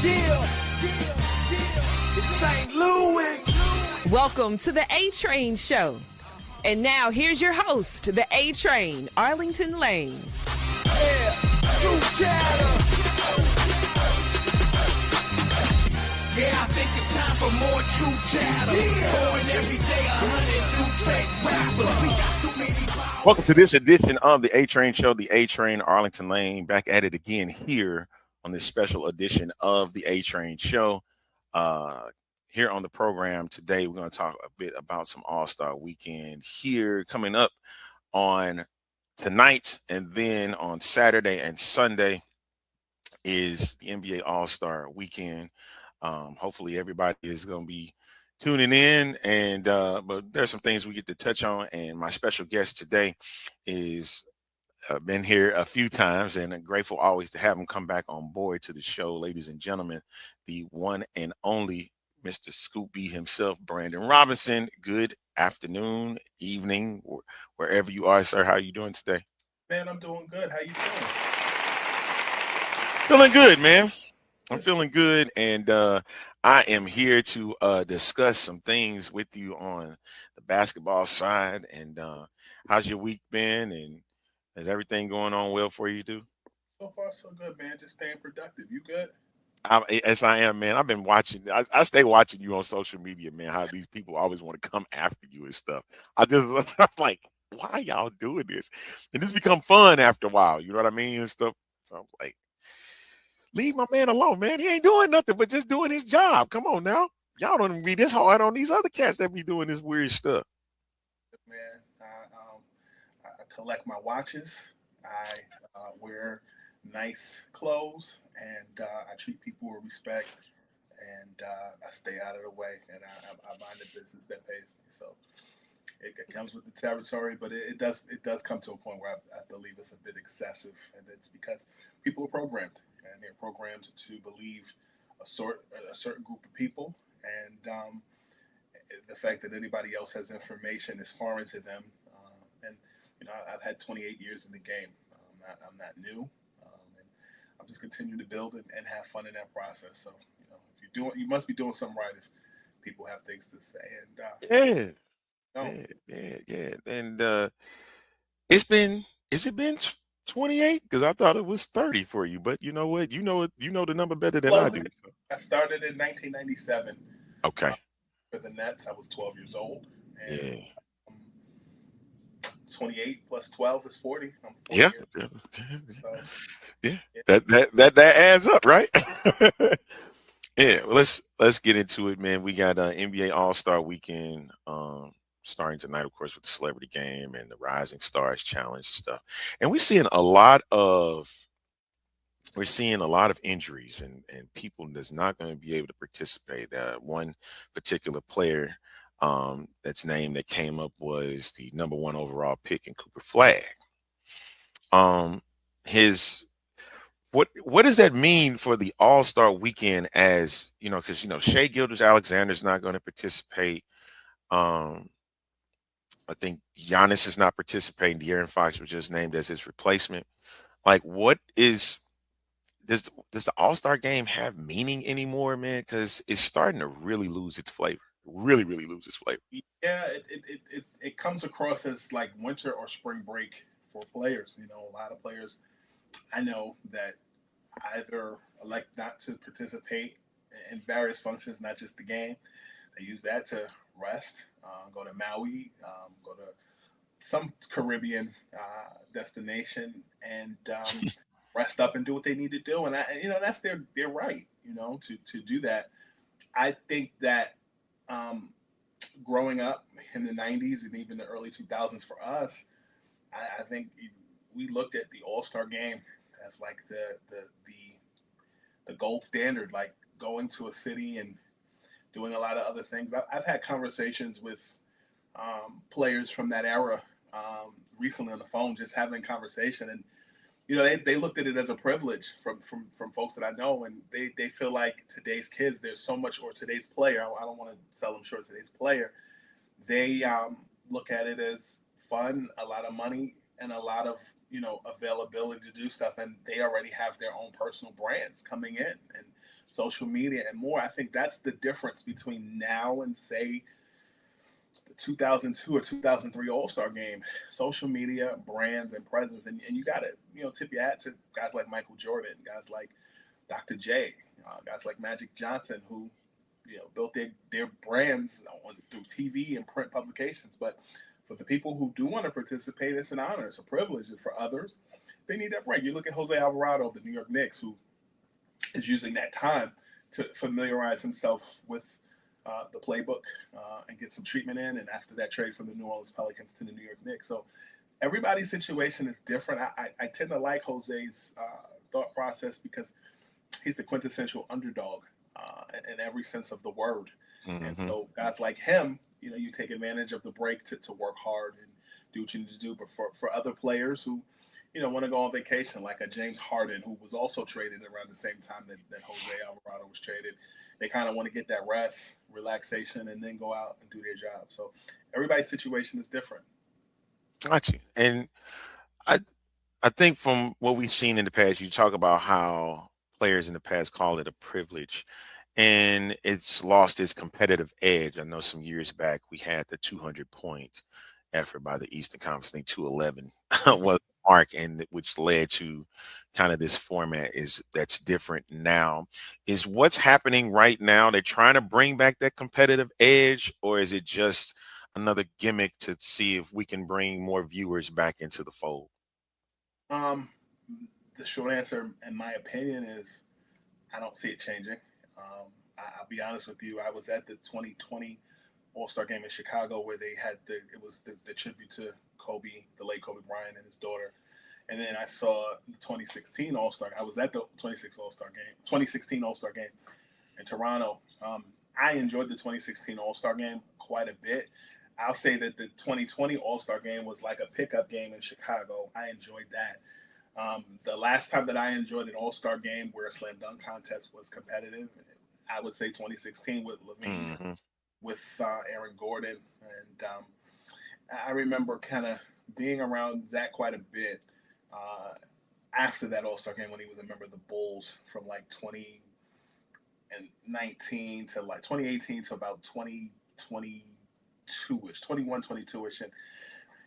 It's St. Louis. Welcome to the A-Train Show. And now here's your host, the A-Train, Arlington Lane. Yeah, true chatter. Yeah, I think it's time for more true chatter. Born every day, 100 new fake rappers. We got too many problems. Welcome to this edition of the A-Train Show, the A-Train Arlington Lane, back at it again here on this special edition of the A-Train Show. Here on the program today, we're going to talk a bit about some All-Star Weekend here coming up on tonight, and then on Saturday and Sunday is the NBA All-Star Weekend. Hopefully everybody is going to be tuning in, and but there's some things we get to touch on, and my special guest today is been here a few times, and I'm grateful always to have him come back on board to the show. Ladies and gentlemen, the one and only Mr. Scoop B himself, Brandon Robinson. Good afternoon, evening, wherever you are, sir. How are you doing today? Man, I'm doing good. How you doing? Feeling good, man. I'm feeling good, and I am here to discuss some things with you on the basketball side. And how's your week been, and is everything going on well for you, too? So far, so good, man. Just staying productive. You good? As I am, man. I've been watching. I stay watching you on social media, man. How these people always want to come after you and stuff. I'm like, why y'all doing this? And this become fun after a while. You know what I mean and stuff. So I'm like, leave my man alone, man. He ain't doing nothing but just doing his job. Come on now, y'all don't even be this hard on these other cats that be doing this weird stuff. Man, I collect my watches. I wear nice clothes, and I treat people with respect, and I stay out of the way, and I mind the business that pays me. So it comes with the territory, but it does come to a point where I believe it's a bit excessive, and it's because people are programmed, and they're programmed to believe a certain group of people, and the fact that anybody else has information is foreign to them. And you know, I've had 28 years in the game. I'm not new. And I'm just continuing to build and have fun in that process. So, you know, if you're doing, you must be doing something right if people have things to say. And Yeah. And has it been 28? Because I thought it was 30 for you, but you know what? You know the number better than I do. So. I started in 1997. Okay. For the Nets, I was 12 years old. And, yeah. 28 plus 12 is 40. I'm 40 yeah. So, yeah. That adds up, right? Yeah. Well, let's get into it, man. We got NBA All-Star Weekend starting tonight, of course, with the Celebrity Game and the Rising Stars Challenge and stuff. And we're seeing a lot of injuries and people that's not going to be able to participate. One particular player that's name that came up was the number 1 overall pick in Cooper Flagg. What does that mean for the All-Star Weekend? As you know, because Shai Gilgeous-Alexander's not going to participate. I think Giannis is not participating. De'Aaron Fox was just named as his replacement. Like, does the All-Star game have meaning anymore, man? Because it's starting to really lose its flavor. Really, really lose its flavor. Yeah, it comes across as like winter or spring break for players. You know, a lot of players I know that either elect not to participate in various functions, not just the game. They use that to rest, go to Maui, go to some Caribbean destination, and rest up and do what they need to do. And that's their right, to do that. I think that growing up in the 90s and even the early 2000s for us, I think we looked at the All-Star game as like the gold standard, like going to a city and doing a lot of other things. I've had conversations with players from that era recently on the phone, just having conversation, and they looked at it as a privilege from folks that I know, and they feel like today's kids, there's so much, or today's player, I don't want to sell them short, today's player, they look at it as fun, a lot of money, and a lot of availability to do stuff, and they already have their own personal brands coming in, and social media and more. I think that's the difference between now and, say, the 2002 or 2003 All-Star game. Social media, brands, and presence. And you got to, tip your hat to guys like Michael Jordan, guys like Dr. J, guys like Magic Johnson, who, built their brands through TV and print publications. But for the people who do want to participate, it's an honor, it's a privilege. And for others, they need that break. You look at Jose Alvarado of the New York Knicks, who is using that time to familiarize himself with the playbook and get some treatment in. And after that trade from the New Orleans Pelicans to the New York Knicks. So everybody's situation is different. I tend to like Jose's thought process because he's the quintessential underdog in every sense of the word. Mm-hmm. And so guys like him, you take advantage of the break to work hard and do what you need to do. But for other players who, want to go on vacation, like a James Harden, who was also traded around the same time that Jose Alvarado was traded, they kind of want to get that rest, relaxation, and then go out and do their job. So everybody's situation is different. Got you. And I think from what we've seen in the past, you talk about how players in the past call it a privilege, and it's lost its competitive edge. I know some years back we had the 200-point effort by the Eastern Conference. I think 211 was the mark, and which led to kind of this format that's different now. Is what's happening right now, they're trying to bring back that competitive edge, or is it just another gimmick to see if we can bring more viewers back into the fold? The short answer, in my opinion, is I don't see it changing. I'll be honest with you. I was at the 2020 All-Star game in Chicago where they had it was the tribute to Kobe, the late Kobe Bryant, and his daughter. And then I saw the 2016 All-Star. I was at the 2016 All-Star game in Toronto. I enjoyed the 2016 All-Star game quite a bit. I'll say that the 2020 All-Star game was like a pickup game in Chicago. I enjoyed that. The last time that I enjoyed an All-Star game where a slam dunk contest was competitive, I would say 2016 with LaVine, with Aaron Gordon. And I remember kind of being around Zach quite a bit after that All-Star game when he was a member of the Bulls from like 2019 to like 2018 to about 2022-ish, 22-ish, and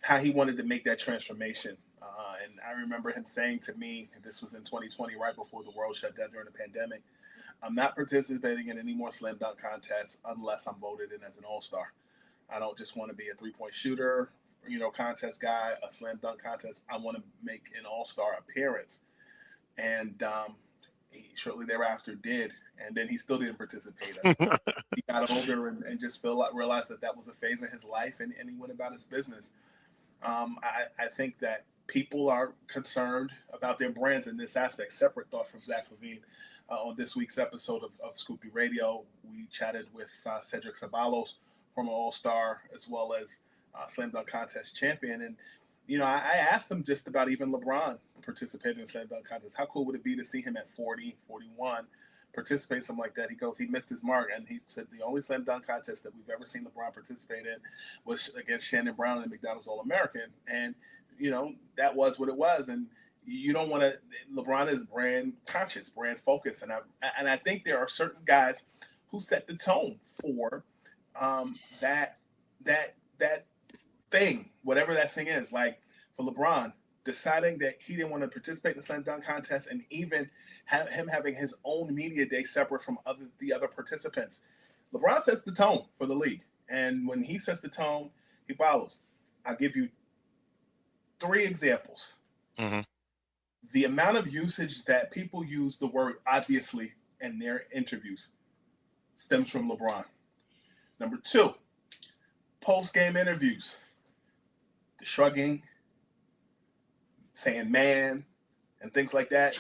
how he wanted to make that transformation. And I remember him saying to me, and this was in 2020, right before the world shut down during the pandemic, I'm not participating in any more slam dunk contests unless I'm voted in as an all-star. I don't just want to be a three-point shooter, contest guy, a slam dunk contest. I want to make an all-star appearance. And he shortly thereafter did. And then he still didn't participate. He got older and just realized that was a phase in his life, and he went about his business. I think that people are concerned about their brands in this aspect. Separate thought from Zach LaVine. On this week's episode of Scoopy Radio, we chatted with Cedric Ceballos, former All-Star, as well as Slam Dunk Contest champion. And, I asked him just about even LeBron participating in Slam Dunk Contest. How cool would it be to see him at 40, 41, participate something like that? He goes, he missed his mark. And he said the only Slam Dunk Contest that we've ever seen LeBron participate in was against Shannon Brown in the McDonald's All-American. And, that was what it was. And you don't want to. LeBron is brand conscious, brand focused, and I think there are certain guys who set the tone for that thing, whatever that thing is. Like for LeBron, deciding that he didn't want to participate in the slam dunk contest, and even him having his own media day separate from the other participants. LeBron sets the tone for the league, and when he sets the tone, he follows. I'll give you 3 examples. Mm-hmm. The amount of usage that people use the word obviously in their interviews stems from LeBron. Number 2, post-game interviews. The shrugging, saying man, and things like that.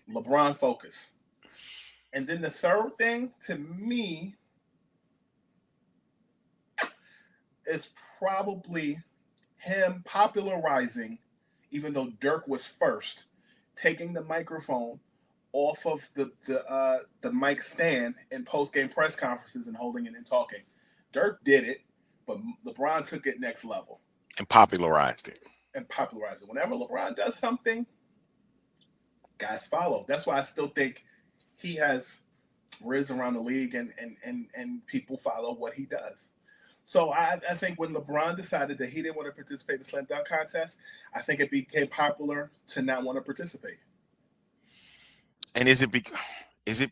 LeBron focus. And then the third thing to me is probably him popularizing, even though Dirk was first, taking the microphone off of the mic stand in post-game press conferences and holding it and talking. Dirk did it, but LeBron took it next level. And popularized it. Whenever LeBron does something, guys follow. That's why I still think he has riz around the league, and people follow what he does. So I think when LeBron decided that he didn't want to participate in the slam dunk contest, I think it became popular to not want to participate. And is it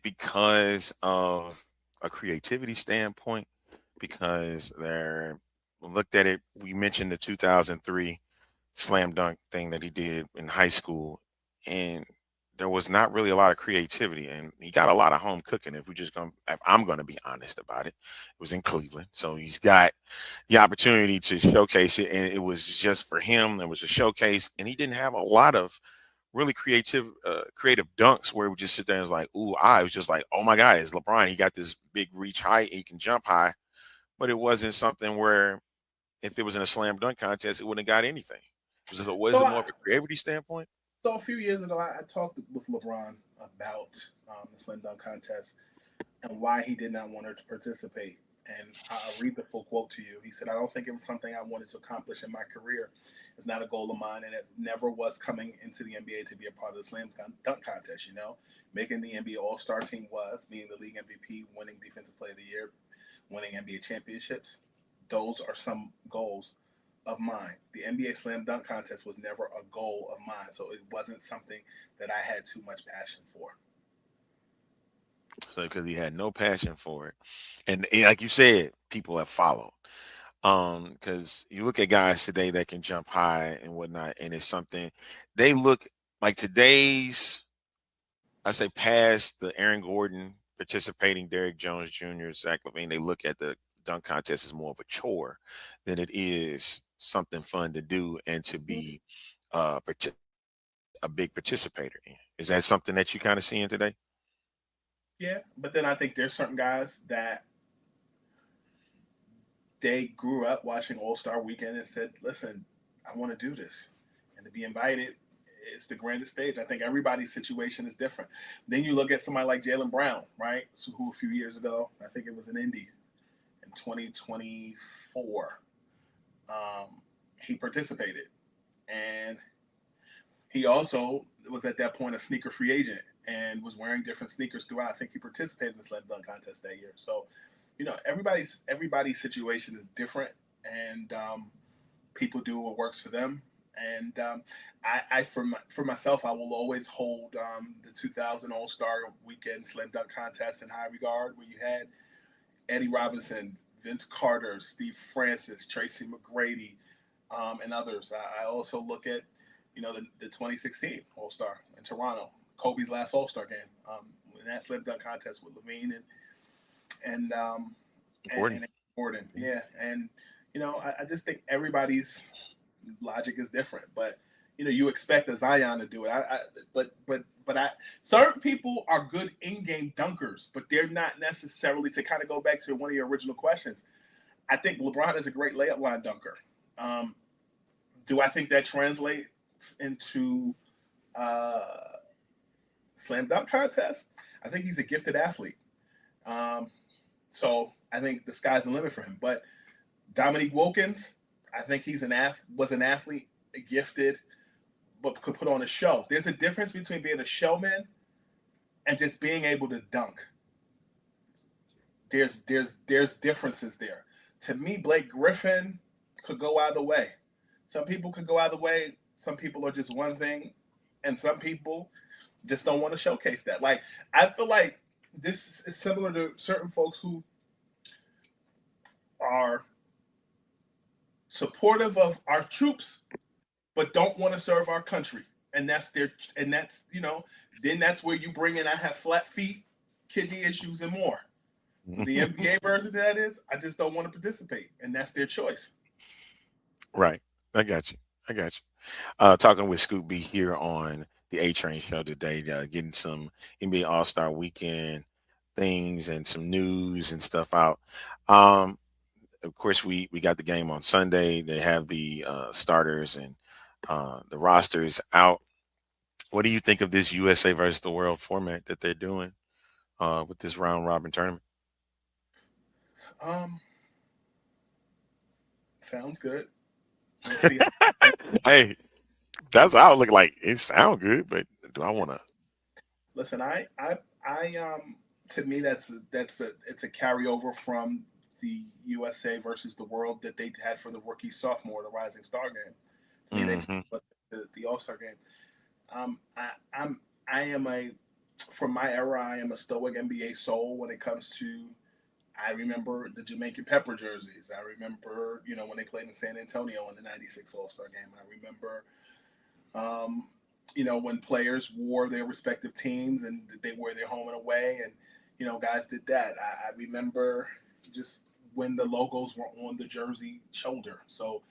because of a creativity standpoint? Because they're looked at it. We mentioned the 2003 slam dunk thing that he did in high school, and there was not really a lot of creativity, and he got a lot of home cooking. If I'm going to be honest about it, it was in Cleveland, so he's got the opportunity to showcase it, and it was just for him. There was a showcase, and he didn't have a lot of really creative dunks where we just sit there and was like, ooh, I was just like, oh my God, it's LeBron. He got this big reach height, he can jump high, but it wasn't something where if it was in a slam dunk contest, it wouldn't have got anything. Was So it more of a creativity standpoint? So a few years ago, I talked with LeBron about the slam dunk contest and why he did not want her to participate. And I'll read the full quote to you. He said, "I don't think it was something I wanted to accomplish in my career. It's not a goal of mine, and it never was coming into the NBA to be a part of the slam dunk contest. You know, making the NBA All-Star team was being the league MVP, winning Defensive Player of the Year, winning NBA championships. Those are some goals of mine. The NBA Slam Dunk Contest was never a goal of mine, so it wasn't something that I had too much passion for." So because he had no passion for it, and like you said, people have followed. Because you look at guys today that can jump high and whatnot, and it's something they look like today's. I say past the Aaron Gordon participating, Derrick Jones Jr., Zach LaVine. They look at the dunk contest as more of a chore than it is something fun to do and to be uh, partic- a big participator in. Is that something that you kind of seeing today? Yeah, but then I think there's certain guys that they grew up watching All Star Weekend and said, "Listen, I want to do this," and to be invited. It's the grandest stage. I think everybody's situation is different. Then you look at somebody like Jaylen Brown, right? So who a few years ago, I think it was in Indy in 2024, he participated, and he also was at that point a sneaker free agent and was wearing different sneakers throughout. I think he participated in the slam dunk contest that year. So, you know, everybody's situation is different, and people do what works for them. And I for myself, I will always hold the 2000 All Star Weekend Slam Dunk Contest in high regard, where you had Eddie Robinson, Vince Carter, Steve Francis, Tracy McGrady, and others. I also look at, you know, the 2016 All Star in Toronto, Kobe's last All Star game, in that slam dunk contest with LaVine and Gordon. and Gordon. Yeah, and you know, I just think everybody's logic is different, but you know, you expect a Zion to do it. Certain people are good in-game dunkers, but they're not necessarily, to kind of go back to one of your original questions. I think LeBron is a great layup line dunker. Do I think that translates into slam dunk contest? I think he's a gifted athlete. So I think the sky's the limit for him. But Dominique Wilkins, I think was an athlete, gifted, but could put on a show. There's a difference between being a showman and just being able to dunk. There's differences there. To me, Blake Griffin could go either way. Some people could go either way. Some people are just one thing, and some people just don't want to showcase that. Like, I feel like this is similar to certain folks who are supportive of our troops, but don't want to serve our country. And that's you know, then that's where you bring in, I have flat feet, kidney issues, and more. The NBA version of that is, I just don't want to participate, and that's their choice. Right. I got you. Talking with Scoop B here on the A Train Show today, getting some NBA All Star Weekend things and some news and stuff out. Of course, we got the game on Sunday. They have the starters and the rosters out. What do you think of this USA versus the world format that they're doing with this round robin tournament? Sounds good. Hey, that's how it look like. It sounds good, but do I want to? Listen, to me, it's a carryover from the USA versus the world that they had for the rookie sophomore, the Rising Star game. To me, Mm-hmm. but the All Star game. I am a from my era. I am a stoic NBA soul when it comes to. I remember the Jamaican Pepper jerseys. I remember, when they played in San Antonio in the '96 All Star game. I remember, when players wore their respective teams and they wore their home and away, and guys did that. I remember just when the logos were on the jersey shoulder. So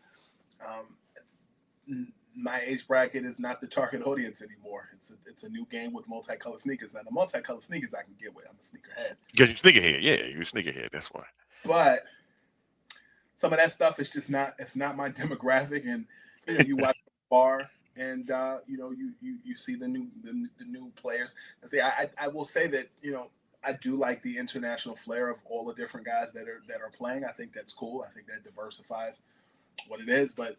my age bracket is not the target audience anymore. It's a new game with multicolored sneakers. Now the multicolored sneakers I can get with. I'm a sneakerhead. Because you're sneakerhead, yeah, you're a sneakerhead. That's why. But some of that stuff is just not. It's not my demographic, and you watch the bar, and you see the new players. I say I will say that I do like the international flair of all the different guys that are playing. I think that's cool. I think that diversifies what it is. But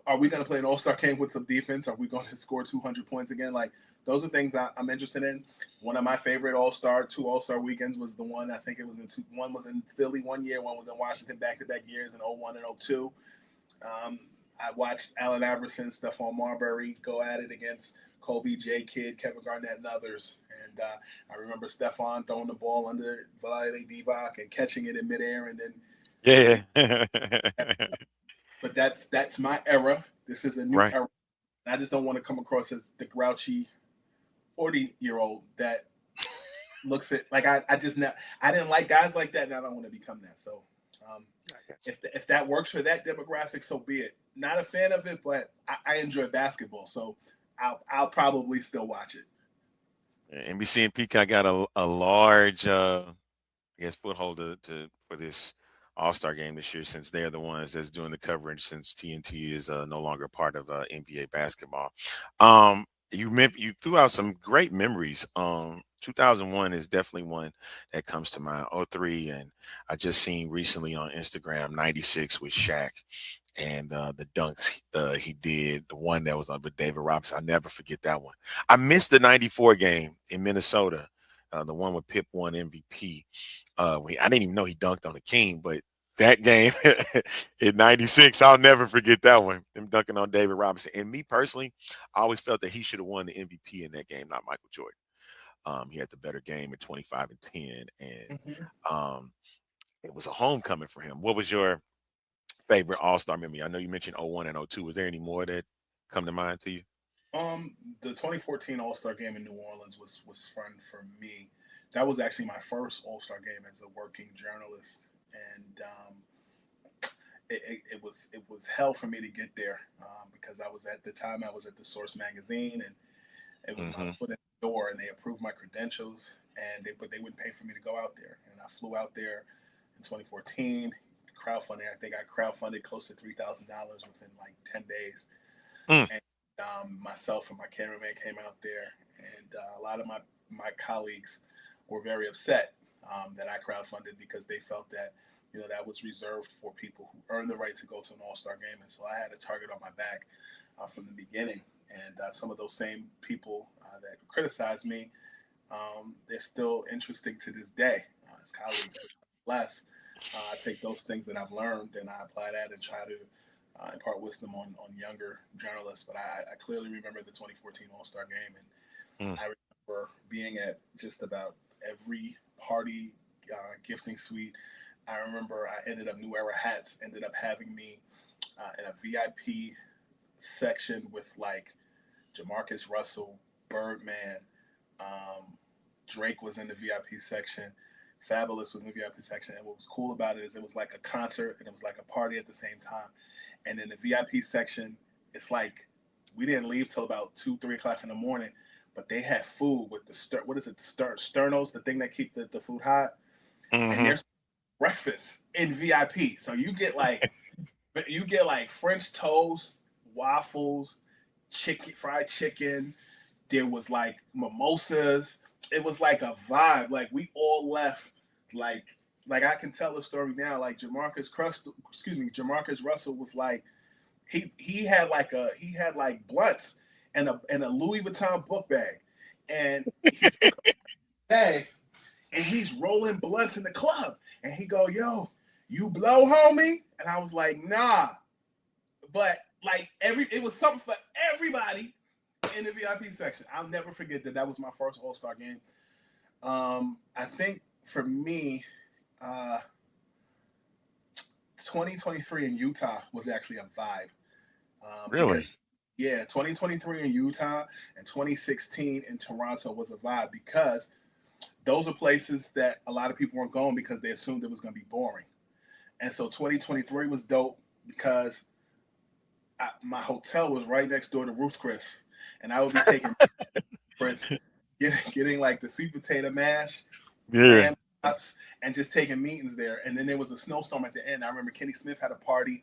are we going to play an all-star game with some defense? Are we going to score 200 points again? Like, those are things I'm interested in. One of my favorite two all-star weekends was the one, I think it was one was in Philly one year, one was in Washington back-to-back years in 01 and 02. I watched Allen Iverson, Stephon Marbury go at it against Kobe, J. Kidd, Kevin Garnett, and others. And I remember Stephon throwing the ball under Vlade Divac and catching it in midair, and then But that's my era. This is a new era. I just don't want to come across as the grouchy 40-year-old that looks at like I didn't like guys like that, and I don't want to become that. So if that works for that demographic, so be it. Not a fan of it, but I enjoy basketball, so I'll probably still watch it. NBC and Peacock got a large, foothold for this All-Star game this year, since they're the ones that's doing the coverage, since TNT is no longer part of NBA basketball. You threw out some great memories. 2001 is definitely one that comes to mind. 03, and I just seen recently on Instagram 96 with Shaq and the dunks he did, the one that was on with David Robinson. I'll never forget that one. I missed the 94 game in Minnesota, the one with Pip won MVP. I didn't even know he dunked on the King, but that game in 96, I'll never forget that one. Him dunking on David Robinson. And me personally, I always felt that he should have won the MVP in that game, not Michael Jordan. He had the better game at 25 and 10, and it was a homecoming for him. What was your favorite All-Star memory? I know you mentioned 01 and 02. Was there any more that come to mind to you? The 2014 All-Star game in New Orleans was fun for me. That was actually my first All-Star game as a working journalist, and it was hell for me to get there because I was at the Source magazine, and it was my foot in the door, and they approved my credentials, but they wouldn't pay for me to go out there, and I flew out there in 2014. Crowdfunding, I think I crowdfunded close to $3,000 within like 10 days. And myself and my cameraman came out there, and a lot of my colleagues were very upset that I crowdfunded, because they felt that that was reserved for people who earned the right to go to an All-Star game, and so I had a target on my back from the beginning. And some of those same people that criticized me, they're still interesting to this day as colleagues. Less, I take those things that I've learned and I apply that and try to impart wisdom on younger journalists. But I clearly remember the 2014 All-Star game, and I remember being at just about every party, gifting suite. I remember I ended up New Era Hats ended up having me in a VIP section with like Jamarcus Russell, Birdman, Drake was in the VIP section, Fabulous was in the VIP section. And what was cool about it is it was like a concert and it was like a party at the same time. And in the VIP section, it's like we didn't leave till about 2-3 o'clock in the morning, but they had food with the sternos, the thing that keep the food hot, and there's breakfast in VIP. So you get like French toast, waffles, fried chicken. There was like mimosas. It was like a vibe. Like we all left like I can tell a story now. Like Jamarcus Russell was like he had like blunts and a Louis Vuitton book bag, and he took a bag and he's rolling blunts in the club. And he go, yo, you blow, homie? And I was like, nah. But like it was something for everybody in the VIP section. I'll never forget that. That was my first All-Star game. I think for me, 2023 in Utah was actually a vibe. Really? Because, yeah, 2023 in Utah and 2016 in Toronto was a vibe because those are places that a lot of people weren't going because they assumed it was going to be boring. And so 2023 was dope because my hotel was right next door to Ruth's Chris, and I would be taking getting like the sweet potato mash, Yeah. and just taking meetings there. And then there was a snowstorm at the end. I remember Kenny Smith had a party.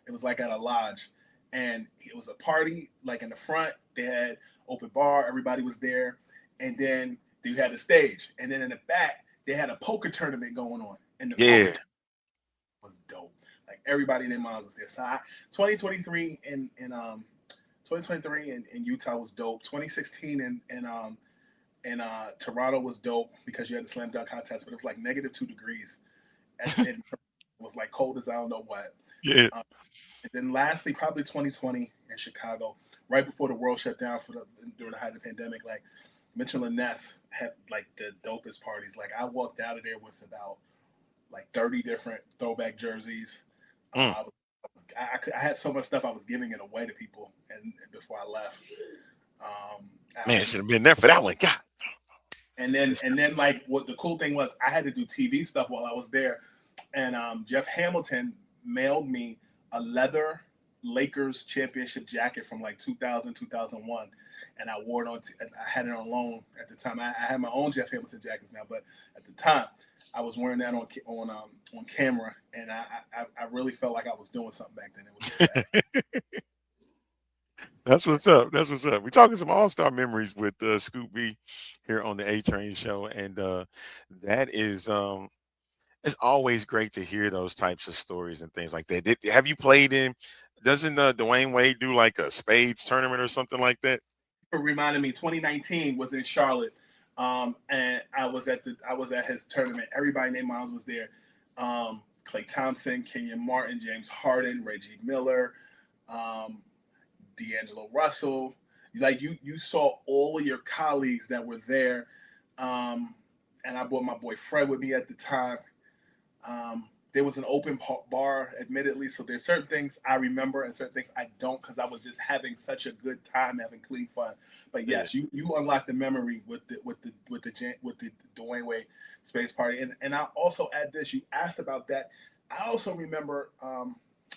It was like at a lodge, and it was a party like in the front. They had open bar. Everybody was there, and then you had the stage, and then in the back they had a poker tournament going on. And the poker was dope. Like everybody in their minds was there. So 2023 in 2023 in Utah was dope. 2016 in Toronto was dope because you had the slam dunk contest, but it was like -2 degrees. And it was like cold as I don't know what. Yeah. And then lastly, probably 2020 in Chicago, right before the world shut down during the height of the pandemic. Like Mitchell and Ness had like the dopest parties. Like I walked out of there with about like 30 different throwback jerseys. I had so much stuff I was giving it away to people, and before I left. Man, should have been there for that one. God. And then like what the cool thing was, I had to do TV stuff while I was there, and Jeff Hamilton mailed me a leather Lakers championship jacket from like 2000, 2001, and I wore it on. And I had it on loan at the time. I had my own Jeff Hamilton jackets now, but at the time, I was wearing that on camera, and I really felt like I was doing something back then. It was sad. That's what's up. That's what's up. We're talking some all-star memories with Scoop B here on the A Train Show, and that is it's always great to hear those types of stories and things like that. Have you played in? Doesn't Dwayne Wade do like a spades tournament or something like that? It reminded me. 2019 was in Charlotte, and I was at his tournament. Everybody named Miles was there. Klay Thompson, Kenyon Martin, James Harden, Reggie Miller. D'Angelo Russell, like you saw all of your colleagues that were there, and I brought my boy Fred with me at the time. There was an open bar, admittedly, so there's certain things I remember and certain things I don't because I was just having such a good time having clean fun. But yes, you unlocked the memory with the Dwayne Wade space party, and I also add this. You asked about that. I also remember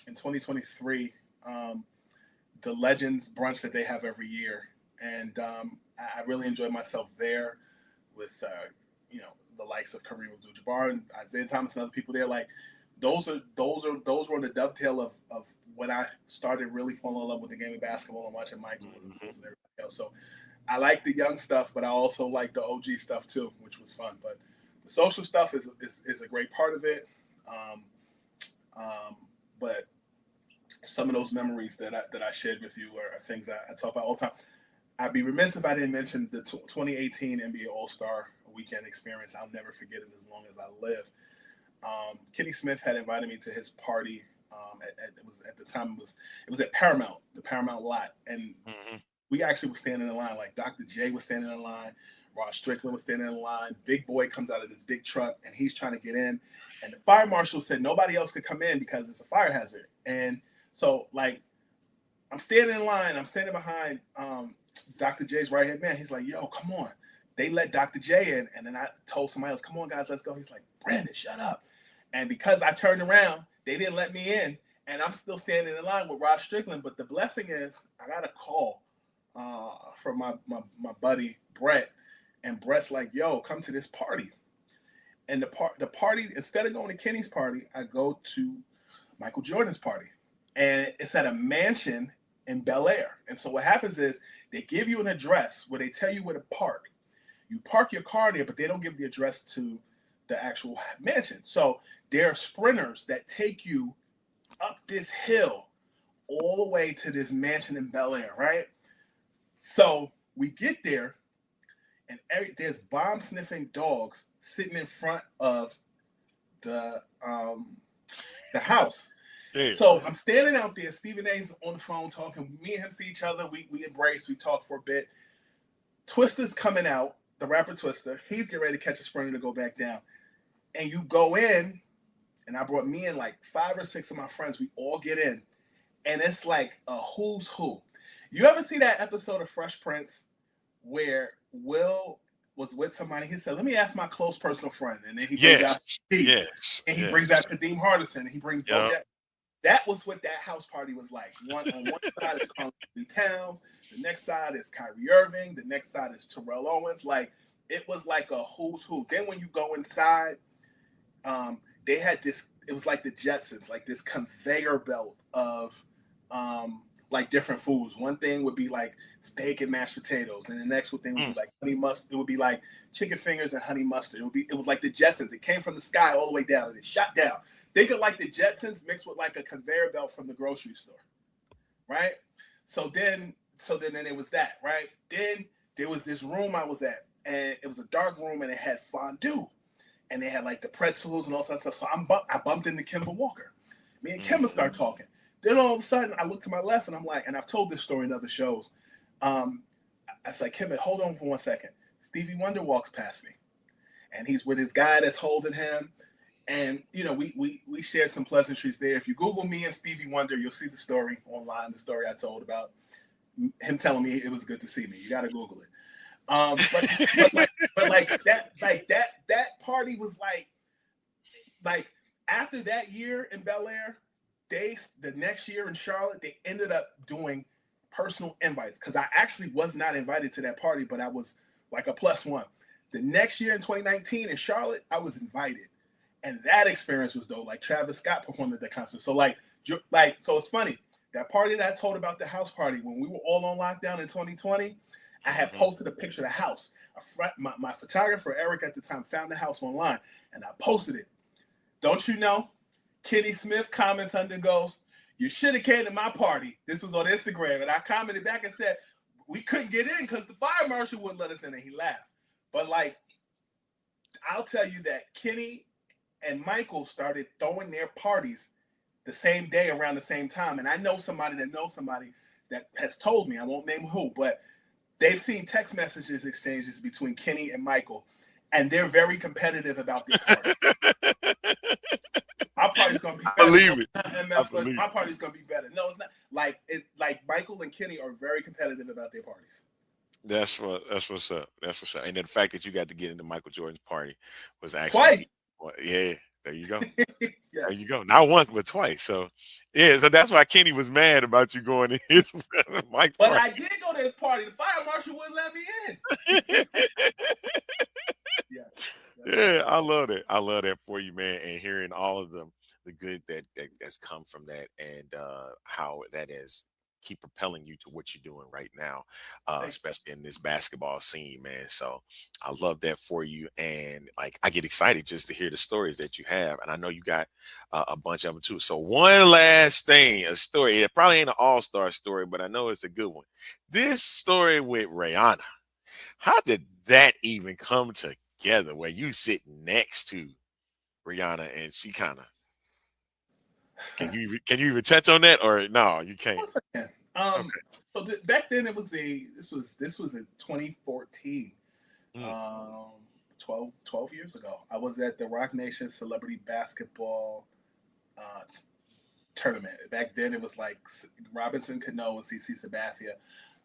in 2023. The Legends brunch that they have every year, and I really enjoyed myself there with the likes of Kareem Abdul-Jabbar and Isaiah Thomas and other people there. Like those were the dovetail of when I started really falling in love with the game of basketball and watching Michael and everybody else. So I like the young stuff, but I also like the OG stuff too, which was fun. But the social stuff is a great part of it. But some of those memories that I shared with you are things I talk about all the time. I'd be remiss if I didn't mention the 2018 NBA All-Star Weekend experience. I'll never forget it as long as I live. Kenny Smith had invited me to his party. It was at Paramount, the Paramount lot, and we actually were standing in line. Like Dr. J was standing in line, Rod Strickland was standing in line. Big Boy comes out of this big truck, and he's trying to get in. And the fire marshal said nobody else could come in because it's a fire hazard. And so, like, I'm standing in line. I'm standing behind Dr. J's right-hand man. He's like, yo, come on. They let Dr. J in. And then I told somebody else, come on, guys, let's go. He's like, Brandon, shut up. And because I turned around, they didn't let me in. And I'm still standing in line with Rod Strickland. But the blessing is I got a call from my buddy, Brett. And Brett's like, yo, come to this party. And the party, instead of going to Kenny's party, I go to Michael Jordan's party. And it's at a mansion in Bel Air. And so what happens is they give you an address where they tell you where to park. You park your car there, but they don't give the address to the actual mansion. So there are sprinters that take you up this hill all the way to this mansion in Bel Air, right? So we get there, and there's bomb-sniffing dogs sitting in front of the house. Yeah. So I'm standing out there. Stephen A's on the phone talking. Me and him see each other. We embrace. We talk for a bit. Twista's coming out. The rapper Twista. He's getting ready to catch a spring to go back down. And you go in, and I brought me and like 5 or 6 of my friends. We all get in, and it's like a who's who. You ever see that episode of Fresh Prince where Will was with somebody? He said, "Let me ask my close personal friend," and then he brings out Steve, and he brings out Kadeem Hardison, and he brings Bo Jackson. That was what that house party was like. On one side is Carl Towns, the next side is Kyrie Irving, the next side is Terrell Owens. Like, it was like a who's who. Then when you go inside, they had this. It was like the Jetsons, like this conveyor belt of like different foods. One thing would be like steak and mashed potatoes, and the next thing would be like honey mustard. It would be like chicken fingers and honey mustard. It was like the Jetsons. It came from the sky all the way down, and it shot down. Think of like the Jetsons mixed with like a conveyor belt from the grocery store, right? So then it was that, right? Then there was this room I was at, and it was a dark room, and it had fondue, and they had like the pretzels and all that stuff. So I bumped into Kimber Walker. Me and Kimber start talking. Then all of a sudden, I look to my left, and I'm like, and I've told this story in other shows. I was like, Kimber, hold on for 1 second. Stevie Wonder walks past me, and he's with his guy that's holding him. And, you know, we shared some pleasantries there. If you Google me and Stevie Wonder, you'll see the story online, the story I told about him telling me it was good to see me. You got to Google it. But that party was like after that year in Bel Air, the next year in Charlotte, they ended up doing personal invites because I actually was not invited to that party, but I was like a +1. The next year in 2019 in Charlotte, I was invited. And that experience was dope. Like Travis Scott performed at that concert. So so it's funny. That party that I told about, the house party, when we were all on lockdown in 2020, I had posted a picture of the house. My photographer, Eric, at the time, found the house online, and I posted it. Don't you know? Kenny Smith comments under, goes, "You should have came to my party." This was on Instagram. And I commented back and said, "We couldn't get in because the fire marshal wouldn't let us in." And he laughed. But like, I'll tell you that Kenny and Michael started throwing their parties the same day around the same time. And I know somebody that knows somebody that has told me, I won't name who, but they've seen text messages exchanges between Kenny and Michael, and they're very competitive about this party. My party's gonna be better. My party's gonna be better. No, it's not. Like Michael and Kenny are very competitive about their parties. That's what's up. That's what's up. And then the fact that you got to get into Michael Jordan's party was actually twice. Yeah, there you go. Yes. There you go. Not once, but twice. So yeah, so that's why Kenny was mad about you going to his Mike's But party. I did go to his party. The fire marshal wouldn't let me in. Yeah, I love that. I love that for you, man, and hearing all of the good that's come from that, and how that is keep propelling you to what you're doing right now, especially in this basketball scene, man. So I love that for you, and like I get excited just to hear the stories that you have, and I know you got a bunch of them too. So one last thing, a story. It probably ain't an all-star story, but I know it's a good one. This story with Rihanna. How did that even come together? Where you sit next to Rihanna and she kind of. Can you even touch on that, or no? You can't. Of course I can. Okay. So back then this was in 2014, 12 years ago. I was at the Roc Nation Celebrity Basketball tournament. Back then it was like Robinson Cano and CC Sabathia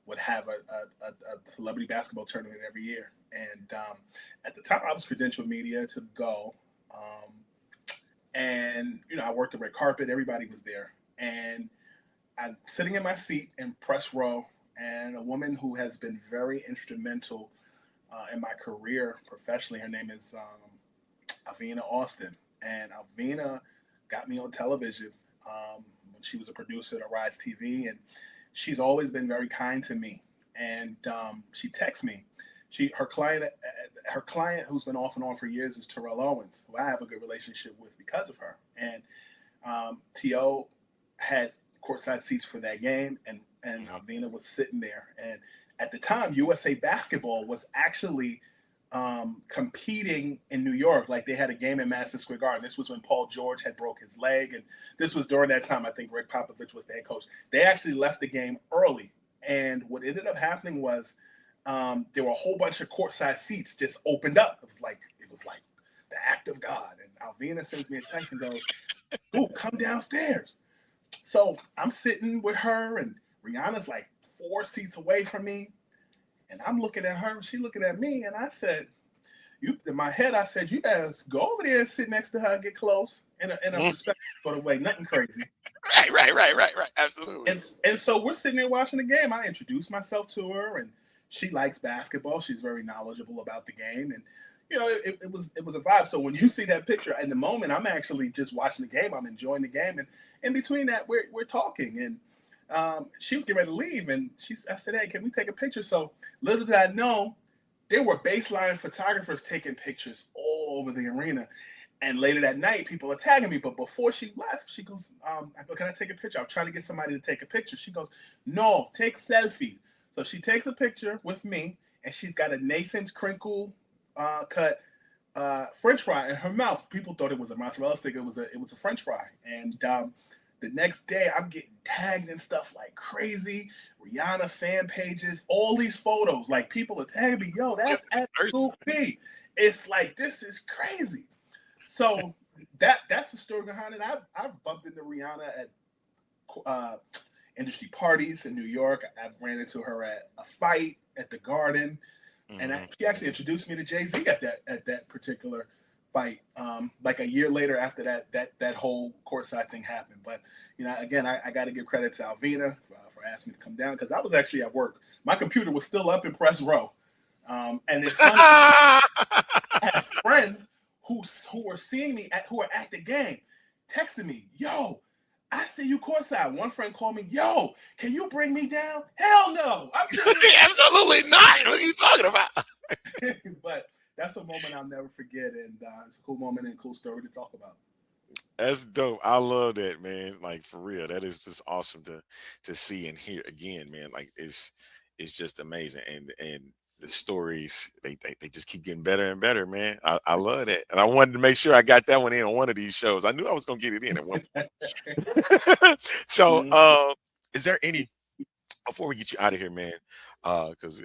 would have a celebrity basketball tournament every year, and at the time I was credentialed media to go. And, you know, I worked the red carpet. Everybody was there. And I'm sitting in my seat in press row, and a woman who has been very instrumental in my career professionally, her name is Avina Austin. And Avina got me on television when she was a producer at Arise TV. And she's always been very kind to me. And she texts me. Her client who's been off and on for years is Terrell Owens, who I have a good relationship with because of her. And T.O. had courtside seats for that game, and Avina was sitting there. And at the time, USA Basketball was actually competing in New York. Like they had a game in Madison Square Garden. This was when Paul George had broke his leg, and this was during that time. I think Greg Popovich was the head coach. They actually left the game early, and what ended up happening was there were a whole bunch of courtside seats just opened up. It was like the act of God. And Alvina sends me a text and goes, "Ooh, come downstairs." So I'm sitting with her, and Rihanna's like 4 seats away from me. And I'm looking at her, and she's looking at me, and I said, in my head, I said, you guys go over there and sit next to her and get close in a respectful sort of way, nothing crazy. Right. Absolutely. And so we're sitting there watching the game. I introduced myself to her, and she likes basketball. She's very knowledgeable about the game, and it was a vibe. So when you see that picture, in the moment, I'm actually just watching the game. I'm enjoying the game, and in between that, we're talking, and she was getting ready to leave, and I said, "Hey, can we take a picture?" So little did I know, there were baseline photographers taking pictures all over the arena. And later that night, people are tagging me. But before she left, she goes, I go, "Can I take a picture?" I'm trying to get somebody to take a picture. She goes, "No, take selfie." So she takes a picture with me, and she's got a Nathan's crinkle cut French fry in her mouth. People thought it was a mozzarella stick. It was a French fry. And the next day, I'm getting tagged and stuff like crazy. Rihanna fan pages, all these photos. Like, people are tagging me, "Yo, that's at Scoop B." It's like, this is crazy. So that's the story behind it. I've bumped into Rihanna at industry parties in New York. I've ran into her at a fight at the Garden, and she actually introduced me to Jay-Z at that particular fight. Like a year later after that whole courtside thing happened. But again, I got to give credit to Alvina for asking me to come down, because I was actually at work. My computer was still up in press row, and it's funny. I have friends who are seeing me who are at the game, texting me, "Yo, I see you courtside." One friend called me, "Yo, can you bring me down?" Hell no. Absolutely not. What are you talking about? But that's a moment I'll never forget, and it's a cool moment and a cool story to talk about. That's dope. I love that, man. Like, for real, that is just awesome to see and hear again, man. Like, it's just amazing, and the stories they just keep getting better and better, man. I love that, and I wanted to make sure I got that one in on one of these shows. I knew I was gonna get it in at one point. So, is there any, before we get you out of here, man? Because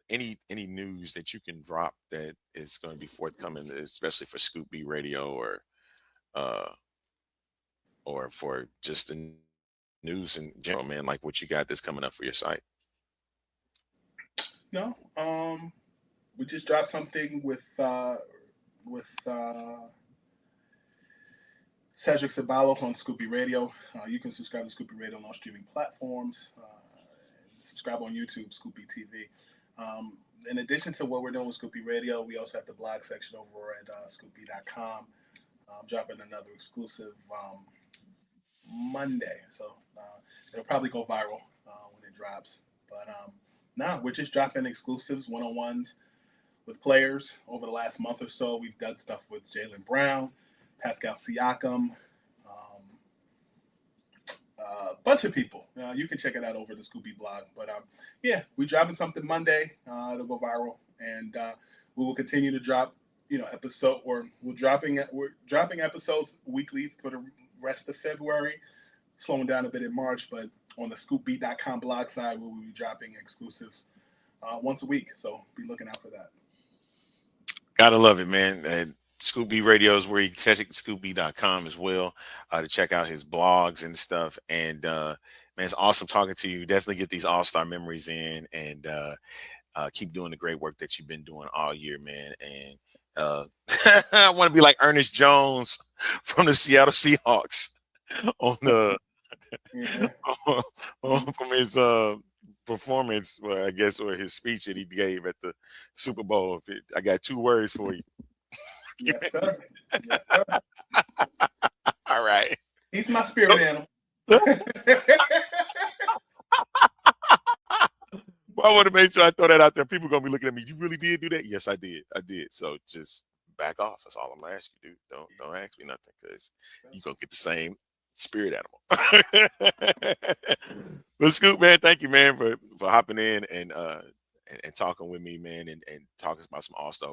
any news that you can drop that is going to be forthcoming, especially for Scoop B Radio, or for just the news in general, man, like what you got that's coming up for your site? No, we just dropped something with Cedric Ceballos on Scoop B Radio. You can subscribe to Scoop B Radio on all streaming platforms. Subscribe on YouTube, Scoop B TV. In addition to what we're doing with Scoop B Radio, we also have the blog section over at scoopb.com. I'm dropping another exclusive Monday, so it'll probably go viral when it drops. But we're just dropping exclusives, one-on-ones with players. Over the last month or so, we've done stuff with Jaylen Brown, Pascal Siakam, a bunch of people. You can check it out over the Scoop B blog. But we're dropping something Monday. It'll go viral, and we will continue to drop, we're dropping episodes weekly for the rest of February, slowing down a bit in March, but on the scoopb.com blog side, we will be dropping exclusives once a week. So be looking out for that. Gotta love it, man. And Scoop B Radio is where you can check scoopb.com as well to check out his blogs and stuff. And man, it's awesome talking to you. Definitely get these all-star memories in, and keep doing the great work that you've been doing all year, man. And I want to be like Ernest Jones from the Seattle Seahawks on the from his performance, well, I guess, or his speech that he gave at the Super Bowl. I got 2 words for you. Yes, sir. Yes, sir. All right. He's my spirit animal. Well, I want to make sure I throw that out there. People are going to be looking at me. You really did do that? Yes, I did. So just back off. That's all I'm going to ask you, dude. Don't ask me nothing, because you're going to get the same spirit animal. But Scoop, man, thank you, man, for hopping in and talking with me, man, and talking about some all-star